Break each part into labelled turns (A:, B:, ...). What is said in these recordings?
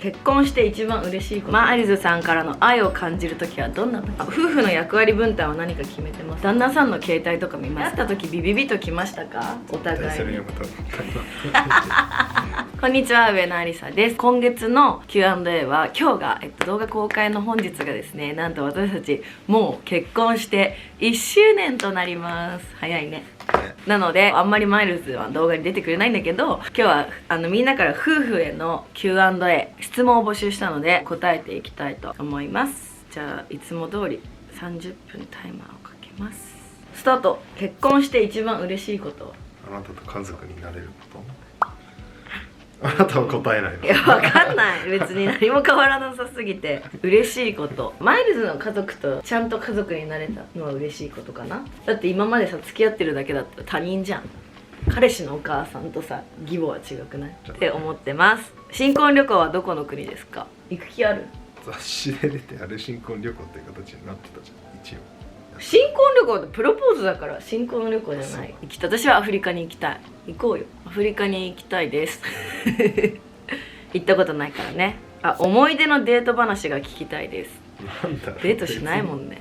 A: 結婚して一番嬉しいこと。アリズさんからの愛を感じるときはどんな時？夫婦の役割分担は何か決めてます？旦那さんの携帯とか見ます？会った時ビビビときましたか？お互いに。こんにちは、上野ありさです。今月の Q&A は今日が、動画公開の本日がですね、なんと私たちもう結婚して1周年となります。早いね。なのであんまりマイルズは動画に出てくれないんだけど、今日はみんなから夫婦への Q&A 質問を募集したので答えていきたいと思います。じゃあいつも通り30分タイマーをかけます。スタート。結婚して一番嬉しいこと。
B: あなたと家族になれること。あなたは答えないの？
A: いや、わかんない。別に何も変わらなさすぎて。嬉しいこと。マイルズの家族とちゃんと家族になれたのは嬉しいことかな。だって今までさ、付き合ってるだけだったら他人じゃん。彼氏のお母さんとさ、義母は違くないって思ってます。新婚旅行はどこの国ですか？行く気ある？
B: 雑誌で出てあれ新婚旅行っていう形になってたじゃん、一応。
A: 新婚旅行ってプロポーズだから新婚旅行じゃない。私はアフリカに行きたい。行こうよ。アフリカに行きたいです行ったことないからね。思い出のデート話が聞きたいです。
B: なんだろう、
A: デートしないもんね。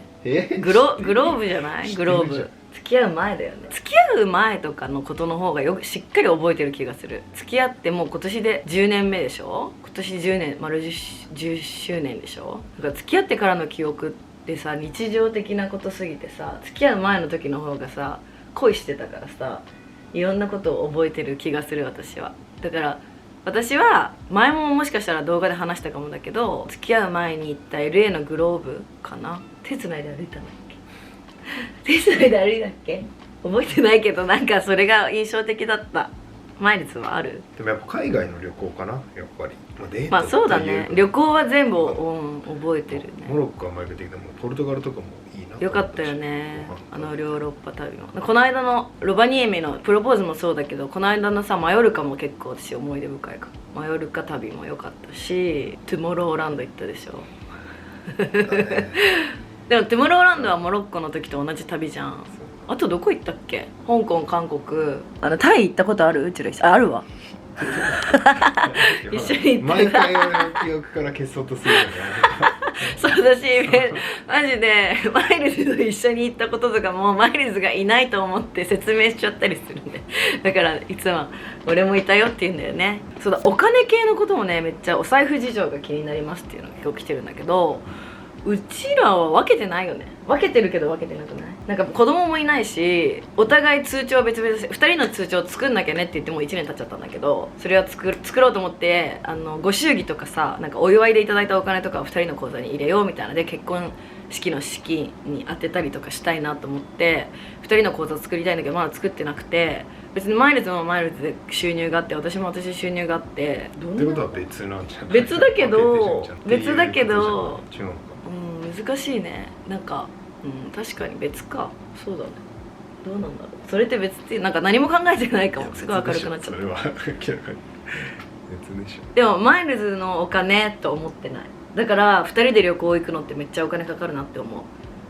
B: グ
A: ローブじゃない？グローブ。付き合う前だよね。付き合う前とかのことの方がよくしっかり覚えてる気がする。付き合ってもう今年で10年目でしょ。今年10年丸 10周年でしょ。だから付き合ってからの記憶ってさ、日常的なことすぎてさ、付き合う前の時の方がさ恋してたからさ、いろんなことを覚えてる気がする。私はだから私は前ももしかしたら動画で話したかもだけど、付き合う前に行った LA のグローブかな。手つないで歩いたんだっけ？手つないで歩いたっけ？覚えてないけど、なんかそれが印象的だった。マイルズはある？
B: でもやっぱ海外の旅行かな、やっぱり。デート
A: まあそうだね。旅行は全部、覚えてるね。
B: モロッコは前出てきたもポルトガルとかもいいな。
A: よかったよね、ヨーロッパ旅も。この間のロバニエミのプロポーズもそうだけど、この間のさマヨルカも結構私思い出深いかも。マヨルカ旅も良かったし、トゥモローランド行ったでしょでもトゥモローランドはモロッコの時と同じ旅じゃん。あとどこ行ったっけ？香港、韓国。タイ行ったことある？うちらあるわ一緒に行った。
B: 毎回俺の記憶から消そうとするよね
A: そうだし、マジでマイルズと一緒に行ったこととかもマイルズがいないと思って説明しちゃったりするんで、だからいつも俺もいたよって言うんだよね。そうだ、お金系のこともね、めっちゃお財布事情が気になりますっていうのが今日来てるんだけど、うちらは分けてないよね。分けてるけど分けてなくない？なんか子供もいないし、お互い通帳別々で2人の通帳作んなきゃねって言ってもう1年経っちゃったんだけど、それは作ろうと思って、ご祝儀とかさ、なんかお祝いでいただいたお金とかを2人の口座に入れようみたいなで、結婚式の資金に当てたりとかしたいなと思って2人の口座を作りたいんだけど、まだ作ってなくて、別にマイルズもマイルズで収入があって、私も私収入があって、
B: ってことは別なんじゃない？
A: 別だけど
B: 違うのか。
A: 難しいね。なんか、確かに別か。そうだね。どうなんだろう。それって別ってなんか何も考えてないかも。すごい明るくなっちゃった。
B: それは明らかに別でしょ。
A: でもマイルズのお金と思ってない。だから2人で旅行行くのってめっちゃお金かかるなって思う。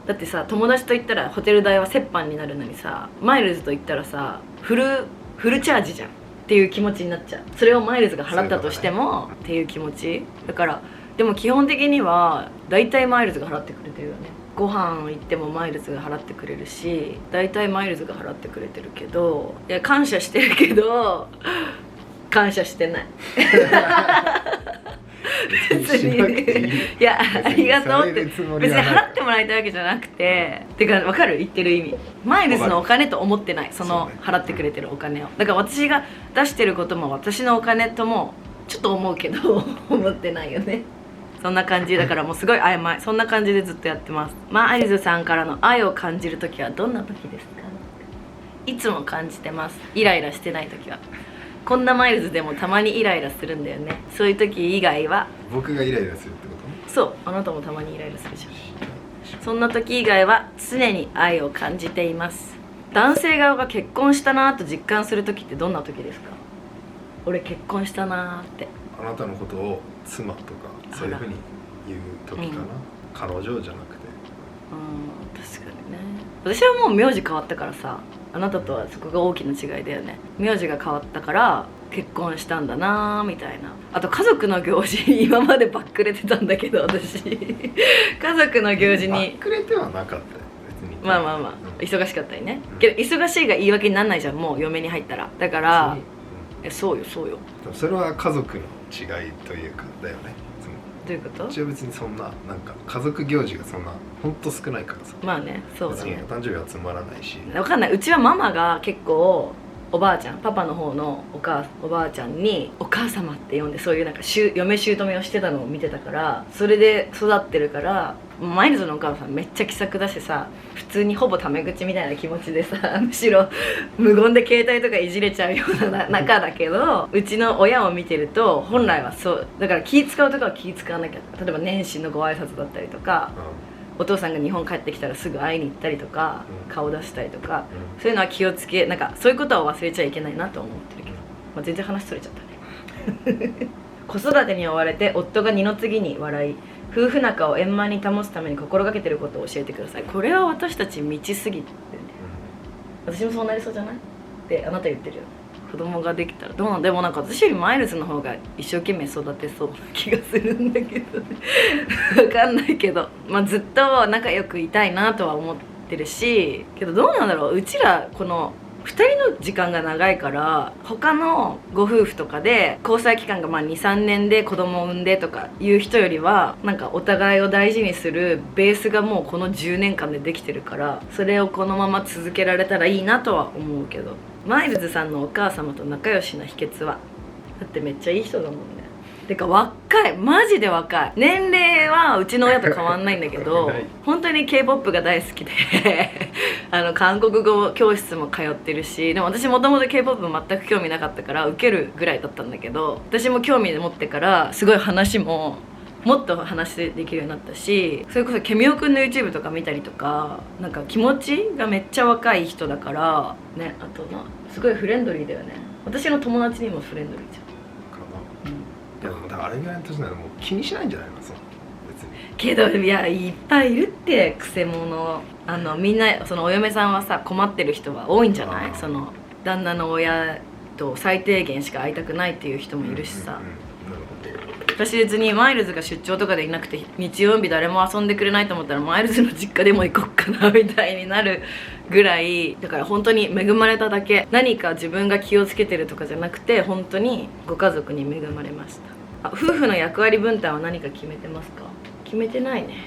A: だってさ、友達と行ったらホテル代は折半になるのにさ、マイルズと行ったらさフルチャージじゃんっていう気持ちになっちゃう。それをマイルズが払ったとしてもっていう気持ちだから。でも基本的には大体マイルズが払ってくれてるよね。ご飯行ってもマイルズが払ってくれるし、大体マイルズが払ってくれてるけど、いや感謝してるけど感謝してない別にいやありがとうって別に払ってもらいたいわけじゃなくて、てか分かる？言ってる意味。マイルズのお金と思ってない、その払ってくれてるお金を。だから私が出してることも私のお金ともちょっと思うけど思ってないよね。そんな感じだから、もうすごい曖昧。そんな感じでずっとやってます。アリズさんからの愛を感じるときはどんな時ですか？いつも感じてます。イライラしてないときは。こんなマイルズでもたまにイライラするんだよね。そういう時以外は。
B: 僕がイライラするってこと？
A: そう、あなたもたまにイライラするじゃん。そんな時以外は常に愛を感じています。男性側が結婚したなと実感する時ってどんな時ですか？俺結婚したなって。
B: あなたのことを妻とかそういうふうに言う時かな、彼女じゃなくて。
A: 確かにね。私はもう名字変わったからさ、あなたとはそこが大きな違いだよね。名字が変わったから結婚したんだなみたいな。あと家族の行事に今までバックレてたんだけど私家族の行事に
B: バックレてはなかったよ別に。
A: まあ、忙しかったりね、けど忙しいが言い訳にならないじゃん、もう嫁に入ったら。だから、そうよ
B: それは家族の違いというかだよね。
A: どういうこと？
B: うちは別にそんななんか家族行事がそんなほんと少ないからさ。
A: まあね、そうだね。
B: 別にお誕生日はつまらないし。
A: わかんない。うちはママが結構おばあちゃん、パパの方のおばあちゃんにお母様って呼んで、そういうなんか嫁姑をしてたのを見てたから、それで育ってるから。マイルズのお母さんめっちゃ気さくだしさ、普通にほぼタメ口みたいな気持ちでさ、むしろ無言で携帯とかいじれちゃうような仲だけど、うちの親を見てると本来はそうだから、気使うとかは気使わなきゃ。例えば年始のご挨拶だったりとか、お父さんが日本帰ってきたらすぐ会いに行ったりとか、顔出したりとか、そういうのは気をつけ、なんかそういうことは忘れちゃいけないなと思ってるけど、まあ、全然話それちゃったね子育てに追われて夫が二の次に笑い、夫婦仲を円満に保つために心がけてることを教えてください。これは私たち道すぎてね、私もそうなりそうじゃないってあなた言ってるよ。子供ができたらどうなんでも、なんか私よりマイルズの方が一生懸命育てそうな気がするんだけどね分かんないけど、まあ、ずっと仲良くいたいなとは思ってるし、けどどうなんだろう、うちらこの2人の時間が長いから、他のご夫婦とかで交際期間が23年で子供を産んでとかいう人よりは、なんかお互いを大事にするベースがもうこの10年間でできてるから、それをこのまま続けられたらいいなとは思うけど、マイルズさんのお母様と仲良しな秘訣は？だってめっちゃいい人だもんね。てか若い、マジで若い。年齢はうちの親と変わんないんだけど本当に K-POP が大好きで韓国語教室も通ってるし、でも私もともと K-POP 全く興味なかったから受けるぐらいだったんだけど、私も興味持ってからすごい話ももっと話できるようになったし、それこそケミオくんの YouTube とか見たりとか、なんか気持ちがめっちゃ若い人だからね。あとすごいフレンドリーだよね。私の友達にもフレンドリーじゃん。
B: でもあれぐらいの年ならもう気にしないんじゃないの、そう別に。
A: けどいや、いっぱいいるってくせ者。みんなそのお嫁さんはさ、困ってる人は多いんじゃない？その旦那の親と最低限しか会いたくないっていう人もいるしさ。私別にマイルズが出張とかでいなくて日曜日誰も遊んでくれないと思ったらマイルズの実家でも行こっかなみたいになるぐらいだから、本当に恵まれただけ。何か自分が気をつけてるとかじゃなくて、本当にご家族に恵まれました。夫婦の役割分担は何か決めてますか？決めてないね。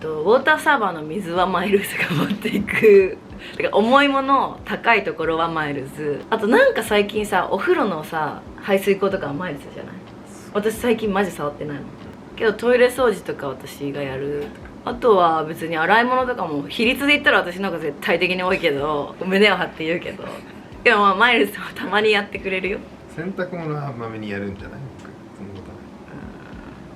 A: ウォーターサーバーの水はマイルズが持っていく。だから重いもの高いところはマイルズ。あとなんか最近さ、お風呂のさ排水口とかはマイルズじゃない？私最近マジ触ってないのけど、トイレ掃除とか私がやるとか、あとは別に洗い物とかも比率で言ったら私の方が絶対的に多いけど、胸を張って言うけど、でもまあマイルズはたまにやってくれるよ。
B: 洗濯物はまめにやるんじゃない？そのこ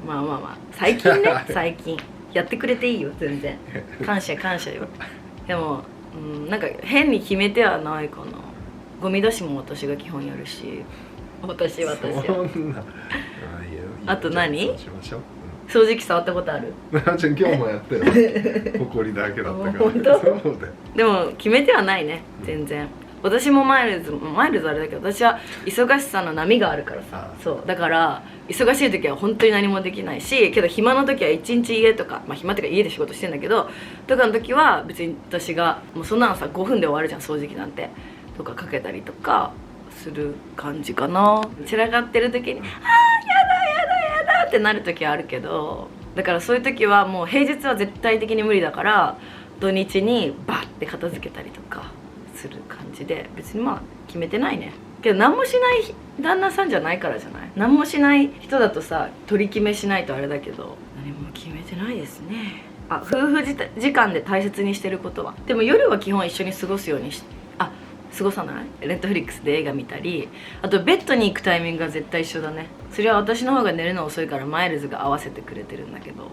B: と
A: はまあ最近ね最近やってくれていいよ、全然感謝よ。でも、なんか変に決めてはないかな。ゴミ出しも私が基本やるし、私はあと何？掃除機触ったことある？
B: 今日もやったよほこりだけだったから。
A: 本当？でも決めてはないね、全然。私もマイルズあれだけど、私は忙しさの波があるからさ。そうだから忙しい時は本当に何もできないし、けど暇な時は一日家とか、まあ暇っていうか家で仕事してんだけどとかの時は別に私がもうそんなのさ5分で終わるじゃん、掃除機なんてとかかけたりとかする感じかな。散らかってる時に「あーやだってなる時はあるけど、だからそういう時はもう平日は絶対的に無理だから土日にバッて片付けたりとかする感じで、別にまあ決めてないね。けど何もしない旦那さんじゃないからじゃない？何もしない人だとさ取り決めしないとあれだけど、何も決めてないですね。夫婦時間で大切にしてることは？でも夜は基本一緒に過ごすように過ごさない？ネットフリックスで映画見たり、あとベッドに行くタイミングが絶対一緒だね。それは私の方が寝るの遅いからマイルズが合わせてくれてるんだけど、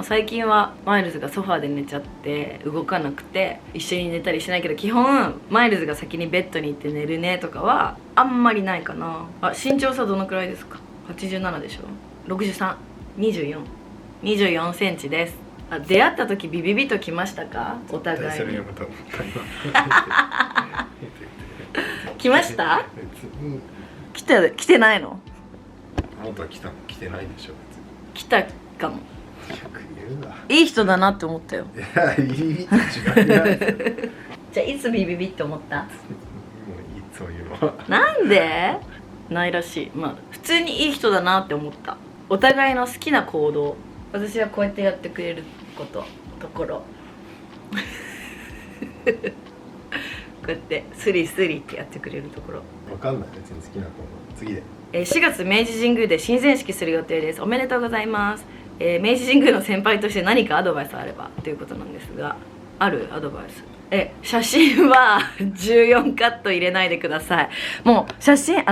A: 最近はマイルズがソファーで寝ちゃって動かなくて一緒に寝たりしないけど、基本マイルズが先にベッドに行って寝るねとかはあんまりないかな。身長差どのくらいですか？87でしょ。6324センチです。出会った時ビビビときましたか？お互いに来ました？来てないの？
B: 元は来てないでしょ
A: 来たかも。
B: 別に。よく言うな。
A: いい人だなって思ったよ。
B: いや、いいって違うないですよ。
A: じゃあいつビビビって思った？
B: もういつも言うわ。
A: なんで？ないらしい。まあ普通にいい人だなって思った。お互いの好きな行動、私はこうやってやってくれるところこうやってスリスリってやってくれるところ。
B: わかんない別に好きな子の次で。
A: 4月明治神宮で親善式する予定です。おめでとうございます。明治神宮の先輩として何かアドバイスあればということなんですが、あるアドバイス？写真は14カット入れないでください。もう写真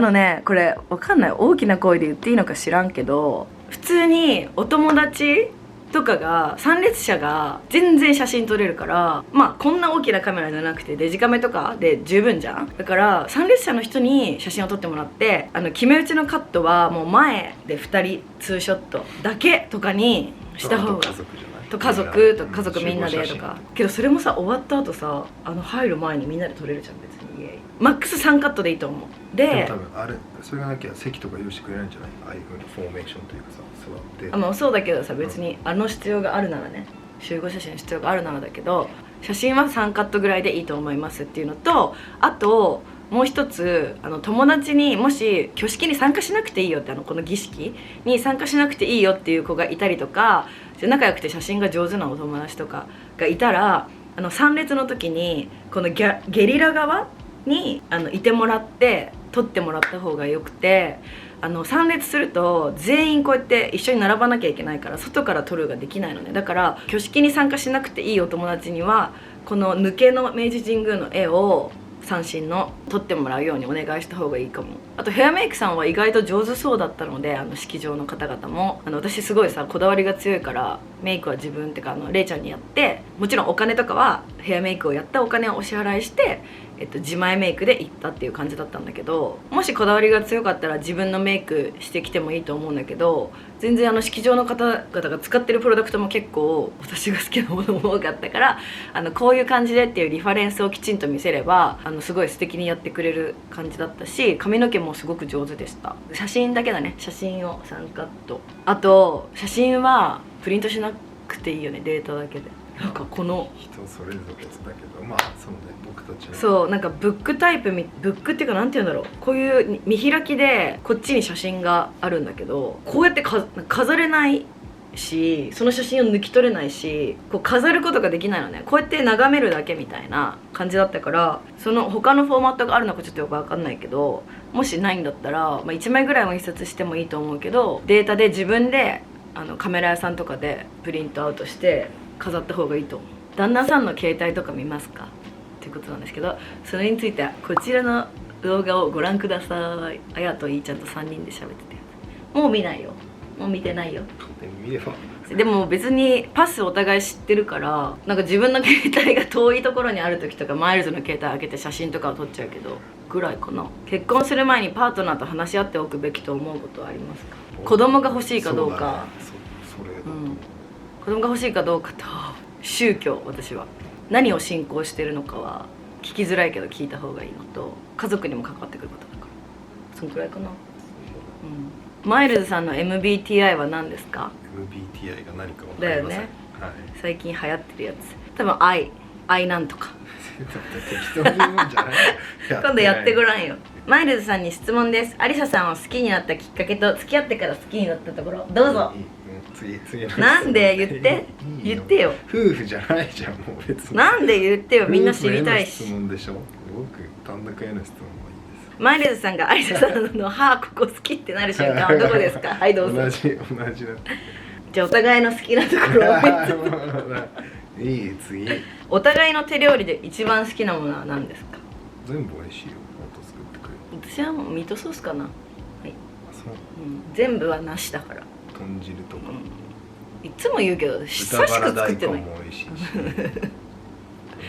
A: これわかんない、大きな声で言っていいのか知らんけど、普通にお友達とかが参列者が全然写真撮れるから、まあこんな大きなカメラじゃなくてデジカメとかで十分じゃん。だから参列者の人に写真を撮ってもらって、決め打ちのカットはもう前で2人ツーショットだけとかにした方が、家族みんなでとか。けどそれもさ、終わった後さ、入る前にみんなで撮れるじゃん。別にマックス3カットでいいと思う。で
B: も多分あれそれがなきゃ席とか用意してくれないんじゃない？ああいう風にフォーメーションというかさ、座って。
A: まあそうだけどさ、別に必要があるならね、集合写真の必要があるならだけど、写真は3カットぐらいでいいと思いますっていうのと、あともう一つ、友達にもし挙式に参加しなくていいよって、この儀式に参加しなくていいよっていう子がいたりとか、仲良くて写真が上手なお友達とかがいたら、参列の時にこのゲリラ側にいてもらって撮ってもらった方がよくて、参列すると全員こうやって一緒に並ばなきゃいけないから、外から撮るができないのね。だから挙式に参加しなくていいお友達にはこの抜けの明治神宮の絵を三振の撮ってもらうようにお願いした方がいいかも。あとヘアメイクさんは意外と上手そうだったので、式場の方々も私すごいさこだわりが強いから、メイクは自分ってかレイちゃんにやって、もちろんお金とかはヘアメイクをやったお金をお支払いして、自前メイクで行ったっていう感じだったんだけど、もしこだわりが強かったら自分のメイクしてきてもいいと思うんだけど、全然式場の方々が使ってるプロダクトも結構私が好きなものも多かったから、こういう感じでっていうリファレンスをきちんと見せればすごい素敵にやってくれる感じだったし、髪の毛もすごく上手でした。写真だけだね、写真を3カット。あと写真はプリントしなくていいよね、データだけで。なんかこの
B: 人それぞれだけど、まあそうね、僕たちは
A: そう、なんかブックタイプ、ブックっていうかなんて言うんだろう、こういう見開きでこっちに写真があるんだけど、こうやって飾れないし、その写真を抜き取れないし、こう飾ることができないのね。こうやって眺めるだけみたいな感じだったから、その他のフォーマットがあるのかちょっとよく分かんないけど、もしないんだったら、まあ、1枚ぐらいは印刷してもいいと思うけど、データで自分でカメラ屋さんとかでプリントアウトして飾った方がいいと思う。旦那さんの携帯とか見ますかっていうことなんですけど、それについてはこちらの動画をご覧ください。あやといーちゃんと3人で喋ってて、もう見ないよ、もう見てないよ。
B: 見れば
A: でも別にパスお互い知ってるから、なんか自分の携帯が遠いところにある時とか、マイルズの携帯開けて写真とかを撮っちゃうけどぐらいかな。結婚する前にパートナーと話し合っておくべきと思うことはありますか？子供が欲しいかどうか。子供が欲しいかどうかと宗教、私は何を信仰してるのかは聞きづらいけど聞いた方がいいのと、家族にも関わってくることだから、そんくらいかな。マイルズさんの MBTI は何ですか？
B: MBTI が何か分かりません。
A: だよね、
B: はい、
A: 最近流行ってるやつ。多分愛なんとか
B: 適当に言うんじゃない
A: 今度やってごらんよ。マイルズさんに質問です。アリサさんを好きになったきっかけと付き合ってから好きになったところ、どうぞ。
B: 次
A: なんで言って言ってよ。
B: 夫婦じゃないじゃん、もう別に。
A: なんで言ってよ、みんな知りたいし。
B: 質問でしょ。僕単独への質問もいいです。
A: マイルズさんがアリサさんの歯ここ好きってなる瞬間はどこですか？はい、どうぞ。
B: 同じだ。
A: じゃあお互いの好きなところを
B: いい、次。
A: お互いの手料理で一番好きなものは何ですか？
B: 全部美味しいよ。もっと作ってくれる。
A: 私はもうミートソースかな。はい。
B: そう、
A: 全部はなしだから。
B: 豚汁とか、
A: いつも言うけど久しく作ってない。
B: も美味しいし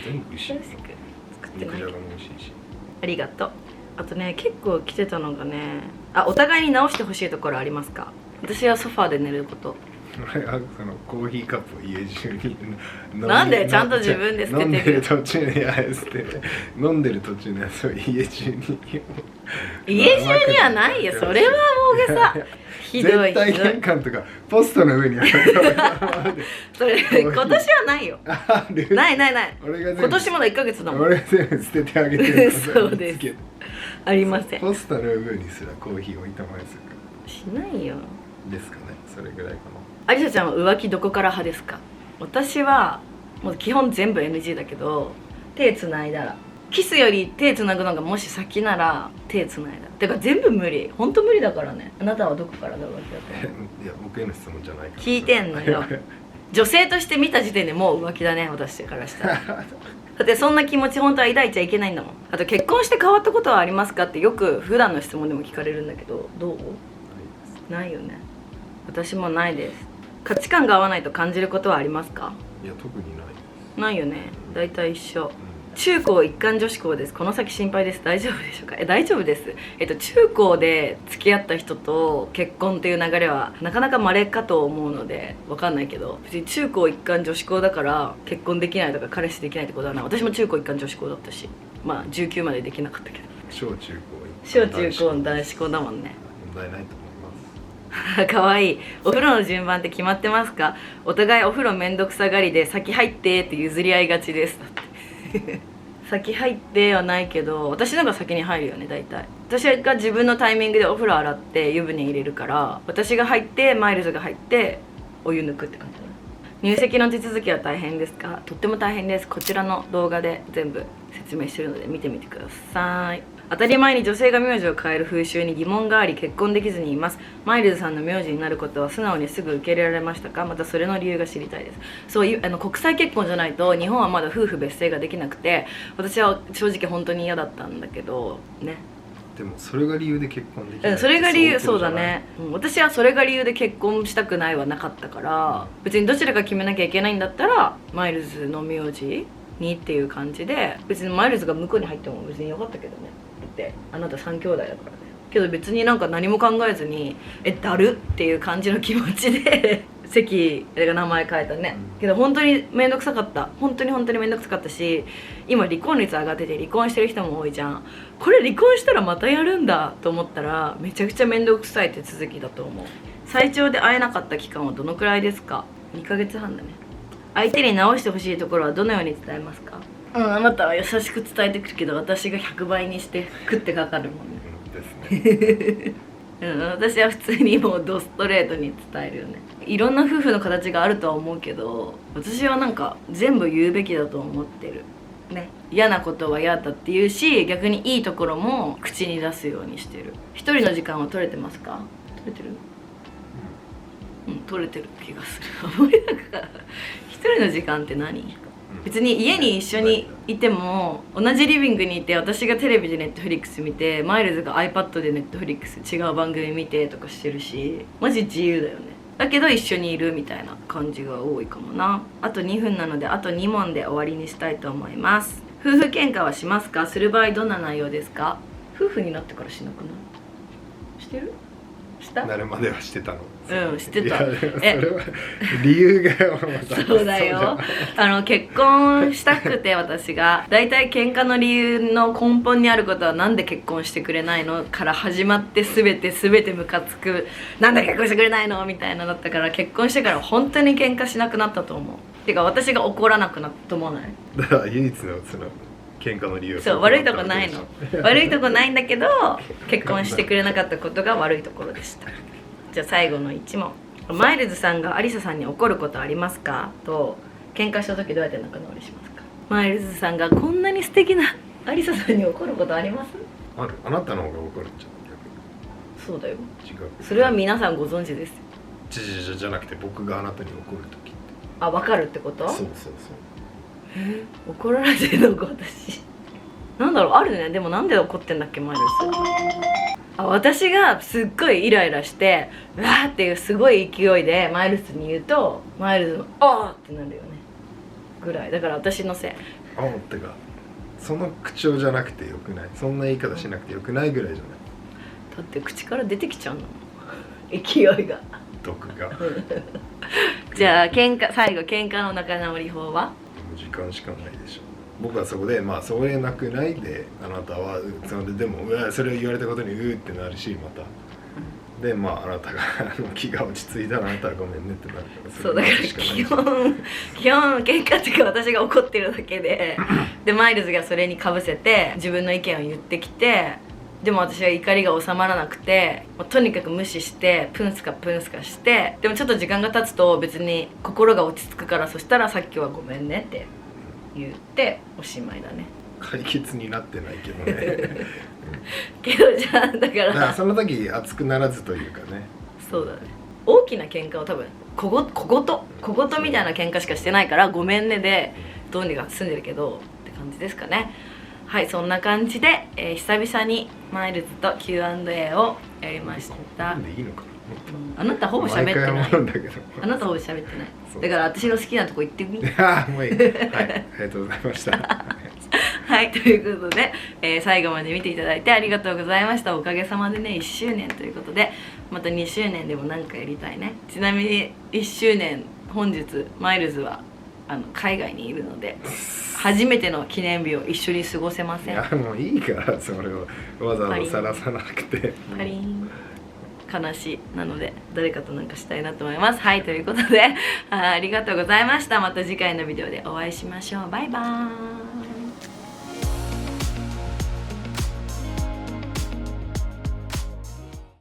B: 全部美味しい。
A: 作ってない。
B: 肉じゃがも美味しいし。
A: ありがとう。あとね、結構来てたのがね、お互いに直してほしいところありますか？私はソファーで寝ること。
B: 俺はそのコーヒーカップを家中に
A: なんでちゃんと自分で捨ててる
B: 飲んでる途中にあれ捨てて飲んでる途中のやつを家中に
A: 家中にはないよ、それは大げさ。ひどい
B: 絶対
A: ひどい。
B: 玄関とかポストの上にある
A: それ今年はないよ。
B: ある
A: ないないない。
B: 俺が全部
A: 今年まだ1ヶ月だもん。
B: 俺全部捨ててあげてる
A: そうですありません。
B: ポストの上にすらコーヒー置いたままにするか
A: しないよ。
B: らですかね。それぐらいか
A: ありさちゃんは浮気どこから派ですか？私はもう基本全部 NG だけど、手つないだらキスより手つなぐのがもし先なら手つないだ。てか全部無理、本当無理だからね。あなたはどこからが浮気だと思う？
B: いや僕への質問じゃないから
A: 聞いてんのよ。女性として見た時点でもう浮気だね、私からしたら。だってそんな気持ち本当は抱いちゃいけないんだもん。あと結婚して変わったことはありますかってよく普段の質問でも聞かれるんだけど、どう？ないよね。私もないです。価値観が合わないと感じることはありますか？
B: いや特にない
A: ないよね。大体一緒。中高一貫女子校です。この先心配です。大丈夫でしょうか？大丈夫です。中高で付き合った人と結婚っていう流れはなかなか稀かと思うのでわかんないけど、別に中高一貫女子校だから結婚できないとか彼氏できないってことはない。私も中高一貫女子校だったし、まあ19までできなかったけど。
B: 小中
A: 小中高の男子校だもんね。
B: 問題ないと思います。
A: かわいい。お風呂の順番って決まってますか？お互いお風呂めんどくさがりで先入ってって譲り合いがちです。だって先入ってはないけど、私のが先に入るよね大体。私が自分のタイミングでお風呂洗って湯船入れるから、私が入ってマイルズが入ってお湯抜くって感じだね。入籍の手続きは大変ですか？とっても大変です。こちらの動画で全部説明してるので見てみてください。当たり前に女性が名字を変える風習に疑問があり結婚できずにいます。マイルズさんの名字になることは素直にすぐ受け入れられましたか？またそれの理由が知りたいです。そういう国際結婚じゃないと日本はまだ夫婦別姓ができなくて、私は正直本当に嫌だったんだけどね。
B: でもそれが理由で結婚できない。
A: それが理由、そうだね、私はそれが理由で結婚したくないはなかったから、別にどちらか決めなきゃいけないんだったらマイルズの名字にっていう感じで、別にマイルズが向こうに入っても別によかったけどね。だってあなた3兄弟だからね。けど別になんか何も考えずにだるっていう感じの気持ちで席が名前変えたね。けど本当に面倒くさかった。本当に面倒くさかったし、今離婚率上がってて離婚してる人も多いじゃん。これ離婚したらまたやるんだと思ったらめちゃくちゃ面倒くさい手続きだと思う。最長で会えなかった期間はどのくらいですか？2ヶ月半だね。相手に直してほしいところはどのように伝えますか？あなたは優しく伝えてくるけど私が100倍にして食ってかかるもんね。ですね。私は普通にもうドストレートに伝えるよね。いろんな夫婦の形があるとは思うけど、私はなんか全部言うべきだと思ってるね。嫌なことは嫌だって言うし、逆にいいところも口に出すようにしてる。一人の時間は取れてますか？取れてる？取れてる気がする。あんまりなんか一人の時間って何？別に家に一緒にいても同じリビングにいて、私がテレビでネットフリックス見てマイルズが iPad でネットフリックス違う番組見てとかしてるし、マジ自由だよね。だけど一緒にいるみたいな感じが多いかもな。あと2分なのであと2問で終わりにしたいと思います。夫婦喧嘩はしますか？する場合どんな内容ですか？夫婦になってからしなくない？してる？した
B: なるまではしてたの。
A: してた。
B: それは理由が
A: そうだよ。結婚したくて私が大体喧嘩の理由の根本にあることはなんで結婚してくれないのから始まって、全てムカつく、なんで結婚してくれないのみたいなだったから、結婚してから本当に喧嘩しなくなったと思う。てか私が怒らなくなったと思わない？
B: だから唯一のその喧嘩の理由。
A: そう、悪いとこないの。悪いとこないんだけど結婚してくれなかったことが悪いところでした。じゃあ最後の1問。マイルズさんがアリサさんに怒ることありますか？と、喧嘩した時どうやって仲直りしますか？マイルズさんがこんなに素敵なアリサさんに怒ることあります？
B: ある。あなたの方が怒るんじゃん、逆に。
A: そうだよ。
B: 違う。
A: それは皆さんご存知です。
B: じゃなくて僕があなたに怒るときって。
A: あ、分かるってこと？
B: そう。
A: 怒られてるのか私。なんだろう、あるね。でもなんで怒ってんだっけマイルズさん。私がすっごいイライラしてうわーっていうすごい勢いでマイルズに言うと、マイルズの「あー!」ってなるよねぐらい。だから私のせい。
B: あーってかその口調じゃなくてよくない？そんな言い方しなくてよくないぐらいじゃない？
A: だって口から出てきちゃうの勢いが。
B: 毒が
A: じゃあ最後喧嘩の仲直り法は？
B: 時間しかないでしょ。僕はそこでそれなくないで、あなたはでもそれを言われたことにってなるし、またであなたが気が落ち着いたらあなたはごめんねってなるから、
A: そうだから基本喧嘩っていうか私が怒ってるだけででマイルズがそれにかぶせて自分の意見を言ってきて、でも私は怒りが収まらなくてもうとにかく無視してプンスカして、でもちょっと時間が経つと別に心が落ち着くから、そしたらさっきはごめんねって言っておしまいだね。
B: 解決になってないけどね
A: けどじゃあだから
B: その時熱くならずというかね。
A: そうだね、大きな喧嘩を多分小言みたいな喧嘩しかしてないからごめんねでどうにか済んでるけどって感じですかね。はい、そんな感じで、久々にマイルズと Q&A をやりました。
B: でいいのか
A: あなたほぼ喋ってない。あなたほぼ喋ってない。だから私の好きなとこ行ってみ。
B: もういい。はい、ありがとうございました。
A: はい、ということで、最後まで見ていただいてありがとうございました。おかげさまでね1周年ということで、また2周年でも何かやりたいね。ちなみに1周年本日マイルズは海外にいるので初めての記念日を一緒に過ごせません。
B: いやもういいからそれをわざわざさらさなくて。
A: パリン悲しい。なので誰かとなんかしたいなと思います。はい、ということでありがとうございました。また次回のビデオでお会いしましょう。バイバーイ。